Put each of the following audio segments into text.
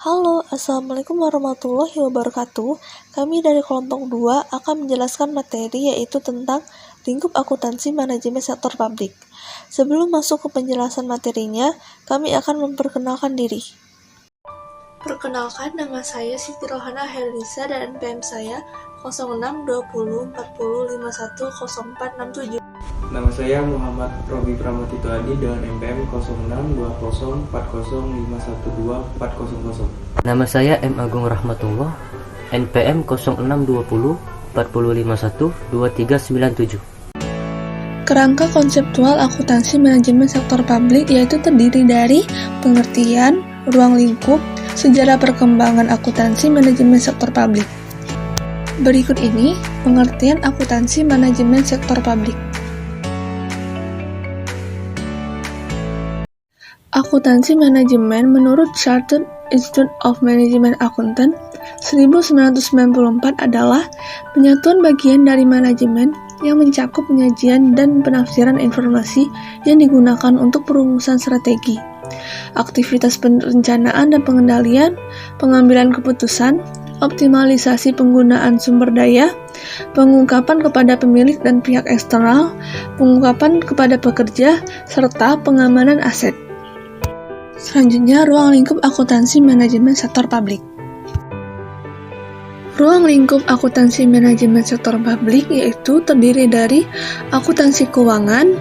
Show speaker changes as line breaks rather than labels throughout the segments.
Halo, Assalamualaikum warahmatullahi wabarakatuh. Kami dari kelompok 2 akan menjelaskan materi yaitu tentang lingkup akuntansi manajemen sektor publik. Sebelum masuk ke penjelasan materinya, kami akan memperkenalkan diri. Perkenalkan, nama saya Siti Rohana Herlisa dan NPM saya 062040510467.
Nama saya Muhammad Robi Pramatito Adi dengan NPM 062040512400.
Nama saya M. Agung Rahmatullah, NPM 062040512397.
Kerangka konseptual akuntansi manajemen sektor publik yaitu terdiri dari pengertian, ruang lingkup, sejarah perkembangan akuntansi manajemen sektor publik. Berikut ini pengertian akuntansi manajemen sektor publik. Akuntansi manajemen menurut Chartered Institute of Management Accountant 1994 adalah penyatuan bagian dari manajemen yang mencakup penyajian dan penafsiran informasi yang digunakan untuk perumusan strategi, aktivitas perencanaan dan pengendalian, pengambilan keputusan, optimalisasi penggunaan sumber daya, pengungkapan kepada pemilik dan pihak eksternal, pengungkapan kepada pekerja, serta pengamanan aset. Selanjutnya, ruang lingkup akuntansi manajemen sektor publik. Ruang lingkup akuntansi manajemen sektor publik yaitu terdiri dari akuntansi keuangan,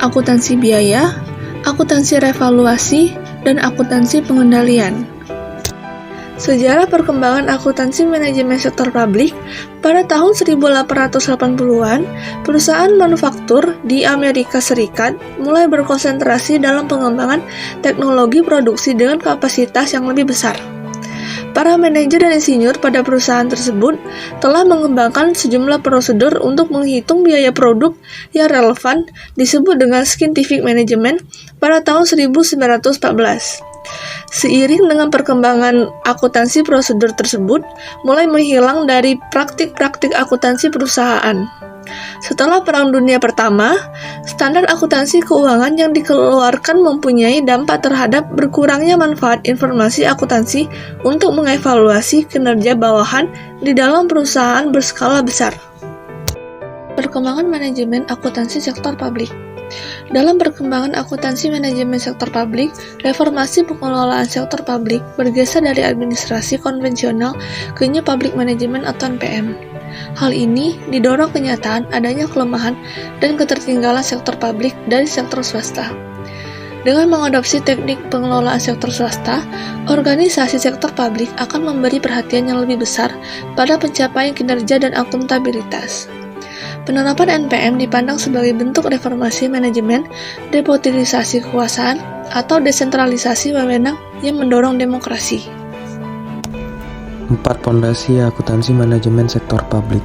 akuntansi biaya, akuntansi revaluasi, dan akuntansi pengendalian. Sejarah perkembangan akuntansi manajemen sektor publik, pada tahun 1880-an, perusahaan manufaktur di Amerika Serikat mulai berkonsentrasi dalam pengembangan teknologi produksi dengan kapasitas yang lebih besar. Para manajer dan insinyur pada perusahaan tersebut telah mengembangkan sejumlah prosedur untuk menghitung biaya produk yang relevan disebut dengan scientific management pada tahun 1914. Seiring dengan perkembangan akuntansi, prosedur tersebut mulai menghilang dari praktik-praktik akuntansi perusahaan. Setelah Perang Dunia Pertama, standar akuntansi keuangan yang dikeluarkan mempunyai dampak terhadap berkurangnya manfaat informasi akuntansi untuk mengevaluasi kinerja bawahan di dalam perusahaan berskala besar. Perkembangan manajemen akuntansi sektor publik. Dalam perkembangan akuntansi manajemen sektor publik, reformasi pengelolaan sektor publik bergeser dari administrasi konvensional ke New Public Management atau NPM. Hal ini didorong kenyataan adanya kelemahan dan ketertinggalan sektor publik dari sektor swasta. Dengan mengadopsi teknik pengelolaan sektor swasta, organisasi sektor publik akan memberi perhatian yang lebih besar pada pencapaian kinerja dan akuntabilitas. Penerapan NPM dipandang sebagai bentuk reformasi manajemen, depolitisasi kekuasaan, atau desentralisasi wewenang yang mendorong demokrasi.
4 pondasi akuntansi manajemen sektor publik.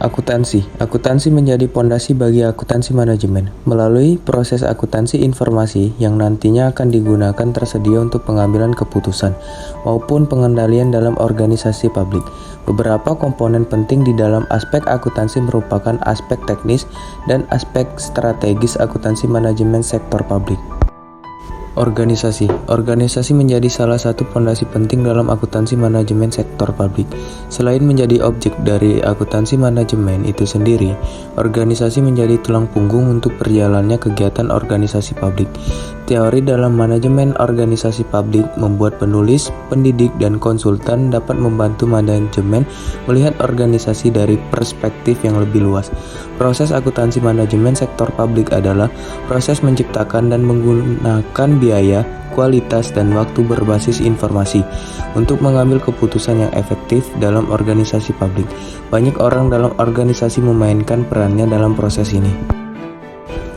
Akuntansi menjadi pondasi bagi akuntansi manajemen. Melalui proses akuntansi informasi yang nantinya akan digunakan tersedia untuk pengambilan keputusan maupun pengendalian dalam organisasi publik. Beberapa komponen penting di dalam aspek akuntansi merupakan aspek teknis dan aspek strategis akuntansi manajemen sektor publik. Organisasi menjadi salah satu pondasi penting dalam akuntansi manajemen sektor publik. Selain menjadi objek dari akuntansi manajemen itu sendiri, organisasi menjadi tulang punggung untuk berjalannya kegiatan organisasi publik. Teori dalam manajemen organisasi publik membuat penulis, pendidik, dan konsultan dapat membantu manajemen melihat organisasi dari perspektif yang lebih luas. Proses akuntansi manajemen sektor publik adalah proses menciptakan dan menggunakan biaya, kualitas, dan waktu berbasis informasi untuk mengambil keputusan yang efektif dalam organisasi publik. Banyak orang dalam organisasi memainkan perannya dalam proses ini.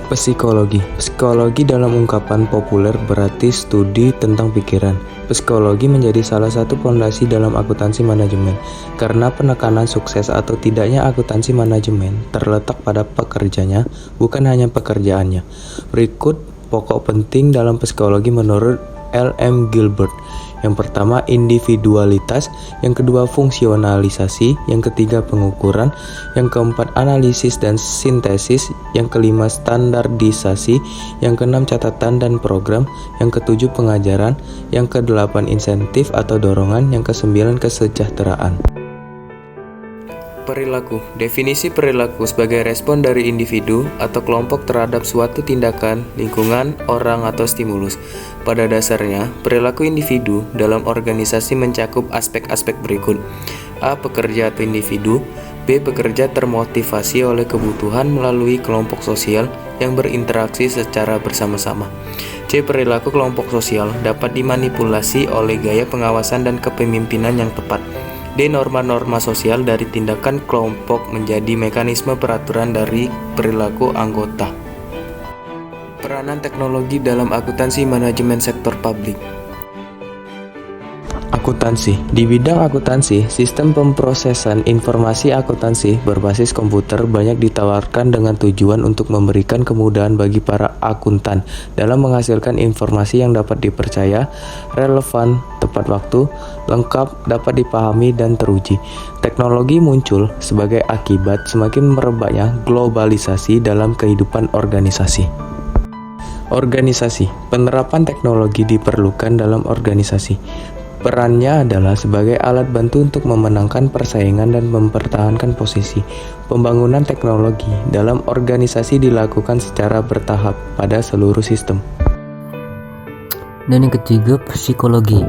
Psikologi dalam ungkapan populer berarti studi tentang pikiran. Psikologi menjadi salah satu pondasi dalam akuntansi manajemen karena penekanan sukses atau tidaknya akuntansi manajemen terletak pada pekerjanya, bukan hanya pekerjaannya. Berikut pokok penting dalam psikologi menurut L.M. Gilbert. Yang pertama individualitas, yang kedua fungsionalisasi, yang ketiga pengukuran, yang keempat analisis dan sintesis, yang kelima standarisasi, yang keenam catatan dan program, yang ketujuh pengajaran, yang kedelapan insentif atau dorongan, yang kesembilan kesejahteraan. Perilaku. Definisi perilaku sebagai respon dari individu atau kelompok terhadap suatu tindakan, lingkungan, orang, atau stimulus. Pada dasarnya, perilaku individu dalam organisasi mencakup aspek-aspek berikut. A. Pekerja atau individu. B. Pekerja termotivasi oleh kebutuhan melalui kelompok sosial yang berinteraksi secara bersama-sama. C. Perilaku kelompok sosial dapat dimanipulasi oleh gaya pengawasan dan kepemimpinan yang tepat. D. Norma-norma sosial dari tindakan kelompok menjadi mekanisme peraturan dari perilaku anggota. Peranan teknologi dalam akuntansi manajemen sektor publik. Akuntansi. Di bidang akuntansi, sistem pemrosesan informasi akuntansi berbasis komputer banyak ditawarkan dengan tujuan untuk memberikan kemudahan bagi para akuntan dalam menghasilkan informasi yang dapat dipercaya, relevan, tepat waktu, lengkap, dapat dipahami, dan teruji. Teknologi muncul sebagai akibat semakin merebaknya globalisasi dalam kehidupan organisasi. Organisasi. Penerapan teknologi diperlukan dalam organisasi. Perannya adalah sebagai alat bantu untuk memenangkan persaingan dan mempertahankan posisi. Pembangunan teknologi dalam organisasi dilakukan secara bertahap pada seluruh sistem.
Dan yang ketiga, psikologi.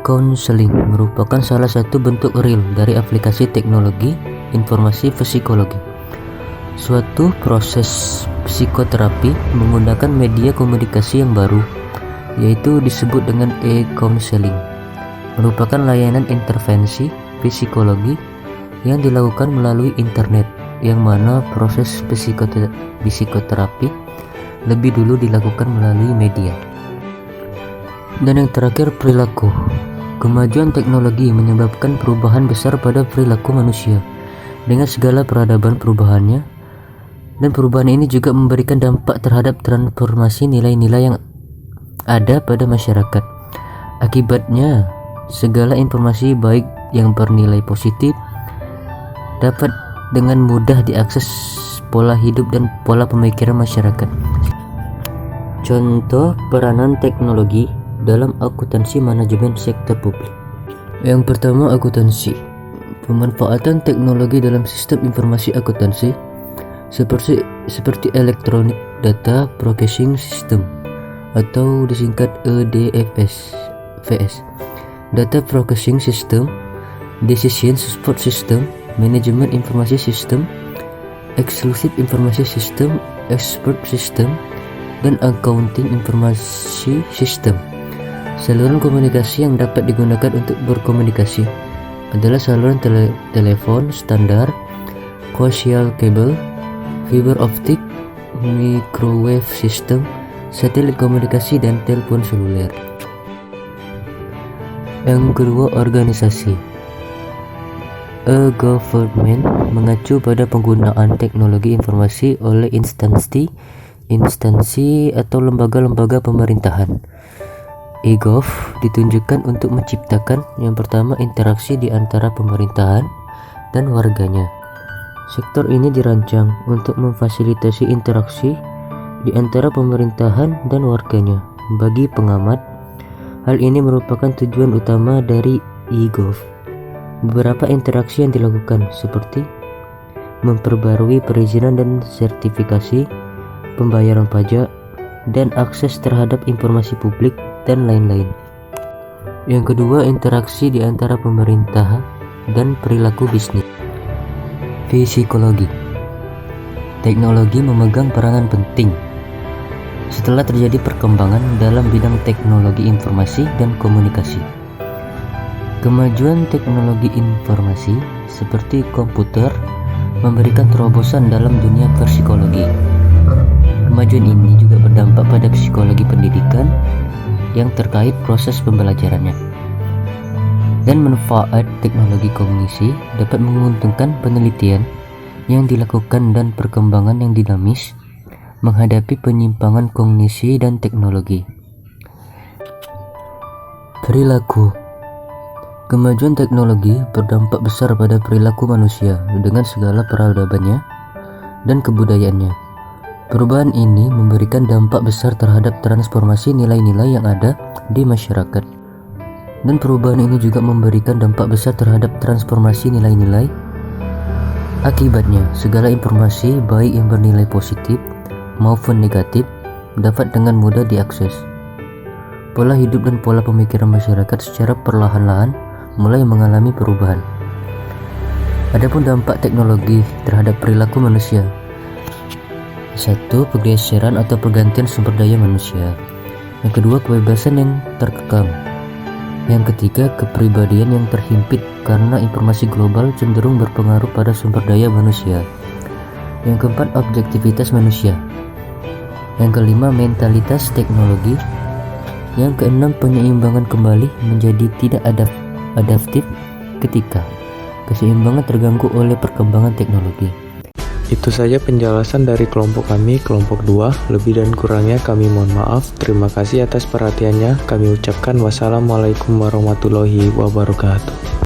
Counseling merupakan salah satu bentuk real dari aplikasi teknologi informasi psikologi. Suatu proses psikoterapi menggunakan media komunikasi yang baru, yaitu disebut dengan e-counseling, merupakan layanan intervensi psikologi yang dilakukan melalui internet, yang mana proses psikoterapi lebih dulu dilakukan melalui media. Dan yang terakhir, perilaku. Kemajuan teknologi menyebabkan perubahan besar pada perilaku manusia dengan segala peradaban perubahannya, dan perubahan ini juga memberikan dampak terhadap transformasi nilai-nilai yang ada pada masyarakat. Akibatnya, segala informasi baik yang bernilai positif dapat dengan mudah diakses pola hidup dan pola pemikiran masyarakat. Contoh peranan teknologi dalam akuntansi manajemen sektor publik. Yang pertama, akuntansi. Pemanfaatan teknologi dalam sistem informasi akuntansi seperti electronic data processing system atau disingkat EDFS, Data Processing System, Decision Support System, Manajemen Informasi System, Exclusive Informasi System, Expert System, dan Accounting Informasi System. Saluran komunikasi yang dapat digunakan untuk berkomunikasi adalah saluran telepon standar, coaxial cable, fiber optic, microwave system, satelit komunikasi, dan telepon seluler. Yang kedua, organisasi. E-government mengacu pada penggunaan teknologi informasi oleh instansi atau lembaga-lembaga pemerintahan. E-gov ditunjukkan untuk menciptakan yang pertama interaksi di antara pemerintahan dan warganya. Sektor ini dirancang untuk memfasilitasi interaksi di antara pemerintahan dan warganya. Bagi pengamat, hal ini merupakan tujuan utama dari e-gov. Beberapa interaksi yang dilakukan seperti memperbarui perizinan dan sertifikasi, pembayaran pajak, dan akses terhadap informasi publik, dan lain-lain. Yang kedua, interaksi di antara pemerintah dan perilaku bisnis. Psikologi. Teknologi memegang peranan penting setelah terjadi perkembangan dalam bidang teknologi informasi dan komunikasi. Kemajuan teknologi informasi seperti komputer memberikan terobosan dalam dunia psikologi. Kemajuan ini juga berdampak pada psikologi pendidikan yang terkait proses pembelajarannya. Dan manfaat teknologi kognisi dapat menguntungkan penelitian yang dilakukan dan perkembangan yang dinamis menghadapi penyimpangan kognisi dan teknologi. Perilaku. Kemajuan teknologi berdampak besar pada perilaku manusia dengan segala peradabannya dan kebudayaannya. Perubahan ini memberikan dampak besar terhadap transformasi nilai-nilai yang ada di masyarakat. Dan perubahan ini juga memberikan dampak besar terhadap transformasi nilai-nilai. Akibatnya, segala informasi baik yang bernilai positif maupun negatif dapat dengan mudah diakses. Pola hidup dan pola pemikiran masyarakat secara perlahan-lahan mulai mengalami perubahan. Adapun dampak teknologi terhadap perilaku manusia. 1. Pergeseran atau pergantian sumber daya manusia. Yang kedua, kebebasan yang terkekang. Yang ketiga, kepribadian yang terhimpit karena informasi global cenderung berpengaruh pada sumber daya manusia. Yang keempat, objektivitas manusia. Yang kelima, mentalitas teknologi. Yang keenam, penyeimbangan kembali menjadi tidak adaptif ketika keseimbangan terganggu oleh perkembangan teknologi.
Itu saja penjelasan dari kelompok kami, kelompok 2. Lebih dan kurangnya kami mohon maaf. Terima kasih atas perhatiannya. Kami ucapkan wassalamualaikum warahmatullahi wabarakatuh.